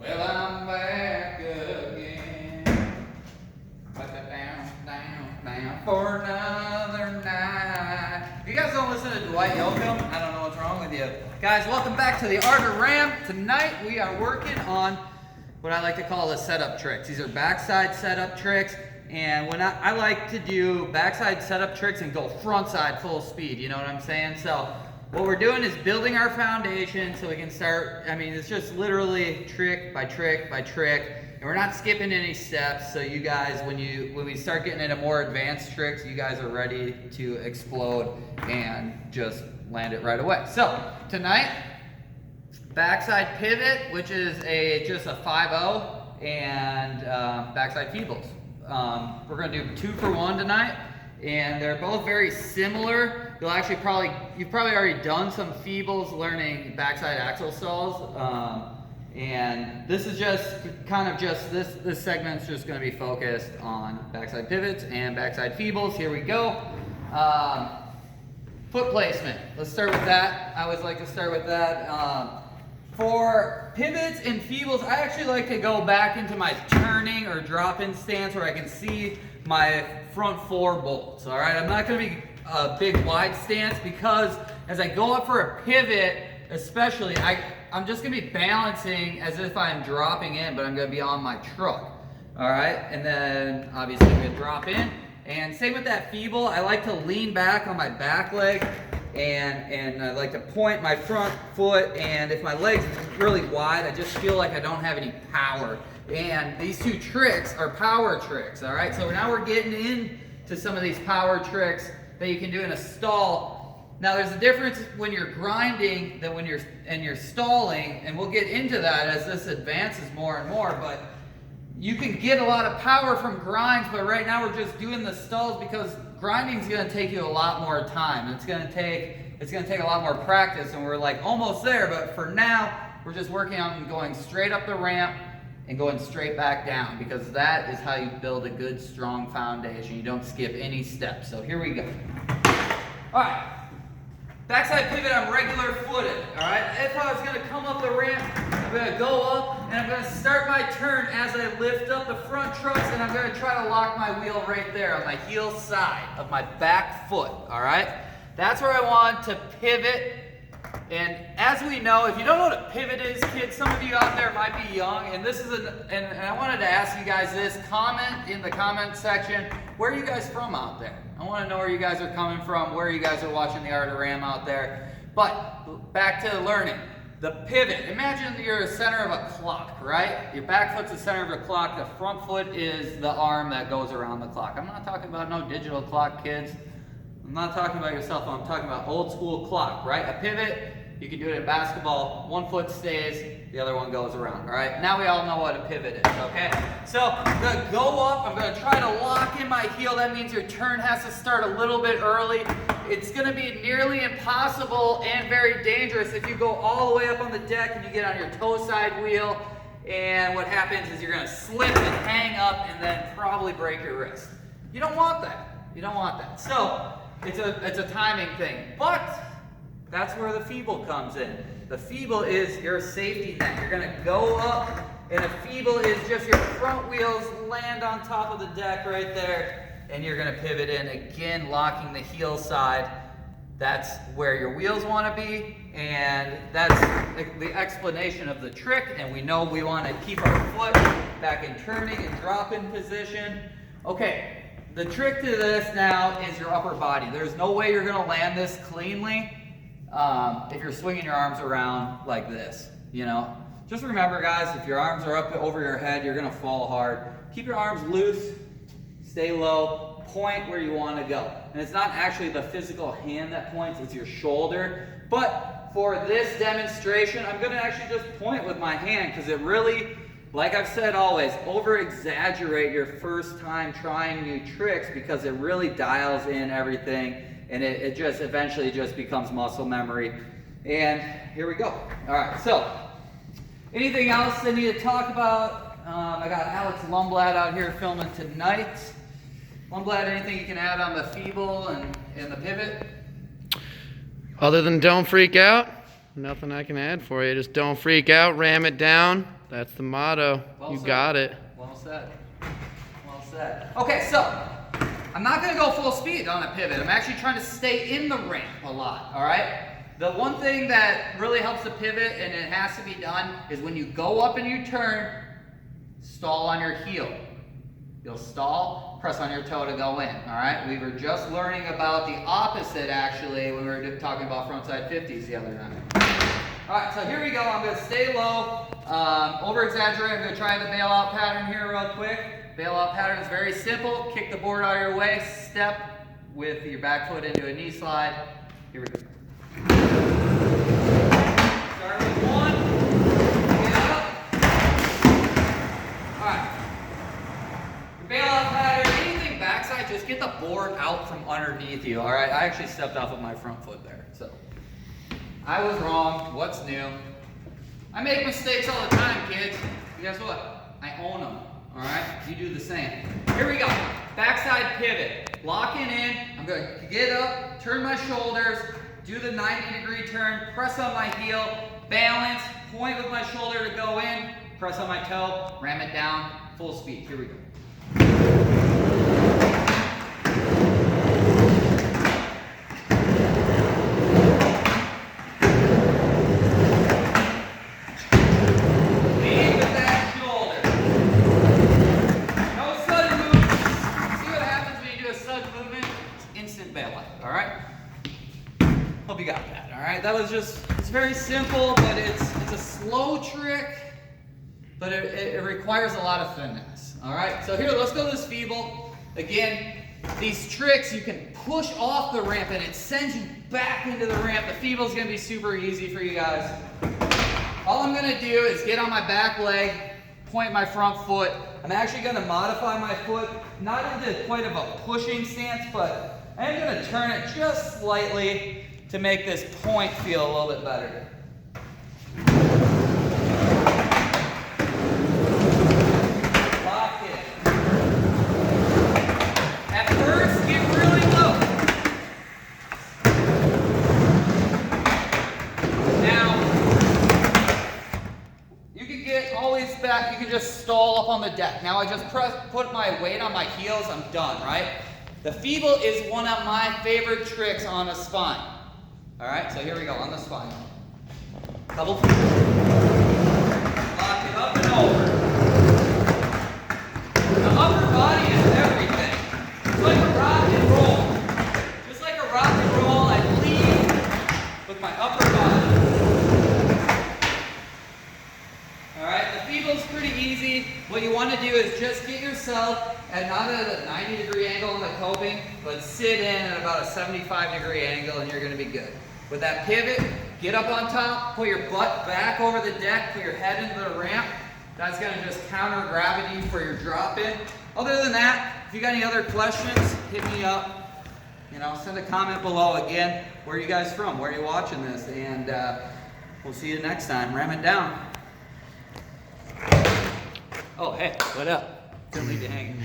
Well, I'm back again. Down for another night. If you guys don't listen to Dwight Yoakam, I don't know what's wrong with you. Guys, welcome back to the Art of Ram. Tonight we are working on what I like to call the setup tricks. These are backside setup tricks. And when I like to do backside setup tricks and go front side full speed, you know what I'm saying? So what we're doing is building our foundation so we can start. I mean, it's just literally trick by trick by trick, and we're not skipping any steps. So you guys, when we start getting into more advanced tricks, you guys are ready to explode and just land it right away. So tonight, backside pivot, which is just a 5-0, and backside feebles. We're going to do 2 for 1 tonight, and they're both very similar. You've probably already done some feebles learning backside axle stalls, and this is just this segment's just going to be focused on backside pivots and backside feebles. Here we go. Foot placement. Let's start with that. I always like to start with that. For pivots and feebles, I actually like to go back into my turning or drop-in stance where I can see my front 4 bolts, all right? I'm not gonna be a big wide stance because as I go up for a pivot, especially, I'm just gonna be balancing as if I'm dropping in, but I'm gonna be on my truck, all right? And then obviously I'm gonna drop in. And same with that feeble, I like to lean back on my back leg and I like to point my front foot, and if my leg's really wide, I just feel like I don't have any power. And these 2 tricks are power tricks, all right? So now we're getting into some of these power tricks that you can do in a stall. Now there's a difference when you're grinding than when you're stalling, and we'll get into that as this advances more and more, but you can get a lot of power from grinds, but right now we're just doing the stalls because grinding is going to take you a lot more time. It's going to take a lot more practice, and we're like almost there, but for now we're just working on going straight up the ramp and going straight back down, because that is how you build a good strong foundation. You don't skip any steps. So here we go. All right. Backside pivot, I'm regular footed, all right? If I was gonna come up the ramp, I'm gonna go up and I'm gonna start my turn as I lift up the front trucks, and I'm gonna try to lock my wheel right there on my heel side of my back foot, all right? That's where I want to pivot. And as we know, if you don't know what a pivot is, kids, some of you out there might be young, and this is and I wanted to ask you guys this. Comment in the comment section, where are you guys from out there? I want to know where you guys are coming from, where you guys are watching the Art of Ram out there. But back to learning. The pivot. Imagine you're the center of a clock, right? Your back foot's the center of a clock. The front foot is the arm that goes around the clock. I'm not talking about no digital clock, kids. I'm not talking about your cell phone. I'm talking about old school clock, right? A pivot, you can do it in basketball. One foot stays, the other one goes around, all right? Now we all know what a pivot is, okay? So I'm gonna go up, I'm gonna try to lock in my heel. That means your turn has to start a little bit early. It's gonna be nearly impossible and very dangerous if you go all the way up on the deck and you get on your toe side wheel, and what happens is you're gonna slip and hang up and then probably break your wrist. You don't want that. You don't want that. So it's a timing thing, but that's where the feeble comes in. The feeble is your safety net. You're gonna go up, and a feeble is just your front wheels land on top of the deck right there, and you're gonna pivot in, again, locking the heel side. That's where your wheels wanna be, and that's the explanation of the trick, and we know we wanna keep our foot back in turning and drop-in position. Okay. The trick to this now is your upper body. There's no way you're gonna land this cleanly if you're swinging your arms around like this, you know? Just remember, guys, if your arms are up over your head, you're gonna fall hard. Keep your arms loose, stay low, point where you wanna go. And it's not actually the physical hand that points, it's your shoulder. But for this demonstration, I'm gonna actually just point with my hand, because it really, like I've said always, over-exaggerate your first time trying new tricks, because it really dials in everything, and it just eventually just becomes muscle memory. And here we go. All right, so anything else I need to talk about? I got Alex Lumblad out here filming tonight. Lumblad, anything you can add on the feeble and the pivot? Other than don't freak out, nothing I can add for you. Just don't freak out, ram it down. That's the motto. Well You said. got it. Well said. Well said. Okay, so I'm not going to go full speed on a pivot. I'm actually trying to stay in the ramp a lot, all right? The one thing that really helps the pivot, and it has to be done, is when you go up and you turn, stall on your heel. You'll stall, press on your toe to go in, all right? We were just learning about the opposite, actually, when we were talking about frontside 50s the other night. All right, so here we go. I'm going to stay low, over-exaggerate. I'm going to try the bailout pattern here real quick. Bailout pattern is very simple. Kick the board out of your way, step with your back foot into a knee slide. Here we go. Start with one, get up. All right. The bailout pattern, anything backside, just get the board out from underneath you, all right? I actually stepped off of my front foot there, so. I was wrong. What's new? I make mistakes all the time, kids. And guess what? I own them. All right? You do the same. Here we go. Backside pivot. Locking in. I'm going to get up, turn my shoulders, do the 90-degree turn, press on my heel, balance, point with my shoulder to go in, press on my toe, ram it down, full speed. Here we go. Hope you got that, all right? That was just, it's very simple, but it's a slow trick, but it requires a lot of finesse, all right? So here, let's go to this Feeble. Again, these tricks, you can push off the ramp and it sends you back into the ramp. The Feeble's gonna be super easy for you guys. All I'm gonna do is get on my back leg, point my front foot. I'm actually gonna modify my foot, not into quite of a pushing stance, but I am gonna turn it just slightly to make this point feel a little bit better. Lock it. At first, get really low. Now, you can get always back, you can just stall up on the deck. Now I just put my weight on my heels, I'm done, right? The Feeble is one of my favorite tricks on a spine. All right, so here we go, on the spine. Double feet. Lock it up and over. The upper body is everything. It's like a rock and roll. Just like a rock and roll, I lead with my upper body. All right, the Feeble's pretty easy. What you want to do is just get yourself at not at a 90-degree angle on the coping, but sit in at about a 75-degree angle and you're going to be good. With that pivot, get up on top, put your butt back over the deck, put your head into the ramp. That's going to just counter gravity for your drop in. Other than that, if you got any other questions, hit me up. You know, send a comment below. Again, where are you guys from? Where are you watching this? And we'll see you next time. Ram it down. Oh, hey, what up? Couldn't leave you hanging.